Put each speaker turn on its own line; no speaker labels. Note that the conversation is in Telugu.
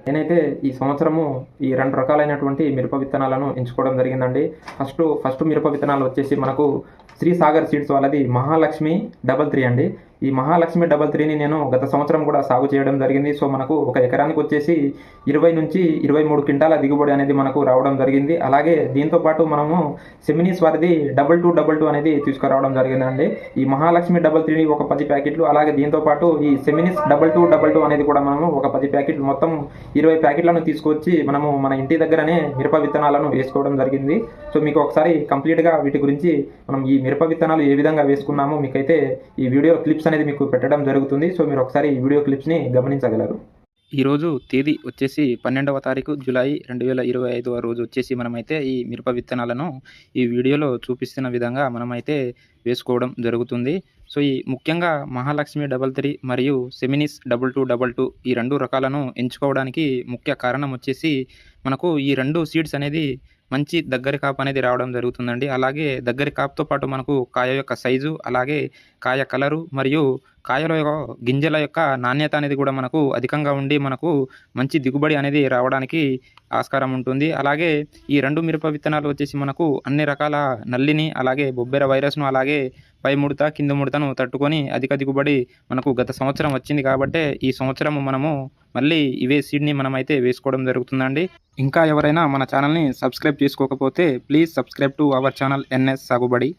నేనైతే ఈ సంవత్సరము ఈ 2 రకాలైనటువంటి మిరప విత్తనాలను ఎంచుకోవడం జరిగిందండి. ఫస్ట్ మిరప విత్తనాలు వచ్చేసి మనకు శ్రీ సాగర్ సీడ్స్ వాళ్ళది మహాలక్ష్మి 33 అండి. ఈ మహాలక్ష్మి 33ని నేను గత సంవత్సరం కూడా సాగు చేయడం జరిగింది. సో మనకు ఒక ఎకరానికి వచ్చేసి 20 నుంచి 23 క్వింటాల దిగుబడి అనేది మనకు రావడం జరిగింది. అలాగే దీంతో పాటు మనము సెమినీస్ వారిది 2222 అనేది తీసుకురావడం జరిగిందండి. ఈ మహాలక్ష్మి 33 ఒక 10 ప్యాకెట్లు, అలాగే దీంతో పాటు ఈ సెమినీస్ 2222 అనేది కూడా మనము ఒక 10 ప్యాకెట్లు, మొత్తం 20 ప్యాకెట్లను తీసుకొచ్చి మనము మన ఇంటి దగ్గరనే మిరప విత్తనాలను వేసుకోవడం జరిగింది. సో మీకు ఒకసారి కంప్లీట్గా వీటి గురించి మనం ఈ మిరప విత్తనాలు ఏ విధంగా వేసుకున్నామో మీకైతే ఈ వీడియో క్లిప్స్ అనేది మీకు పెట్టడం జరుగుతుంది. సో మీరు ఒకసారి ఈ వీడియో క్లిప్స్ని గమనించగలరు. ఈరోజు తేదీ వచ్చేసి 12వ తారీఖు జూలై 2025 రోజు వచ్చేసి మనమైతే ఈ మిరప విత్తనాలను ఈ వీడియోలో చూపిస్తున్న విధంగా మనమైతే వేసుకోవడం జరుగుతుంది. సో ఈ ముఖ్యంగా మహాలక్ష్మి 33 మరియు సెమినిస్ 2222 ఈ 2 రకాలను ఎంచుకోవడానికి ముఖ్య కారణం వచ్చేసి మనకు ఈ 2 సీడ్స్ అనేది మంచి దగ్గరి కాపు అనేది రావడం జరుగుతుందండి. అలాగే దగ్గరి కాపుతో పాటు మనకు కాయ యొక్క సైజు, అలాగే కాయ కలరు మరియు కాయల గింజల యొక్క నాణ్యత అనేది కూడా మనకు అధికంగా ఉండి మనకు మంచి దిగుబడి అనేది రావడానికి ఆస్కారం ఉంటుంది. అలాగే ఈ 2 మిరప విత్తనాలు వచ్చేసి మనకు అన్ని రకాల నల్లిని, అలాగే బొబ్బెర వైరస్ను, అలాగే పై ముడత కింద ముడతను తట్టుకొని అధిక దిగుబడి మనకు గత సంవత్సరం వచ్చింది. కాబట్టే ఈ సంవత్సరం మనము మళ్ళీ ఇవే సీడ్ని మనమైతే వేసుకోవడం జరుగుతుందండి. ఇంకా ఎవరైనా మన ఛానల్ని సబ్స్క్రైబ్ చేసుకోకపోతే please subscribe to our channel NS సాగుబడి.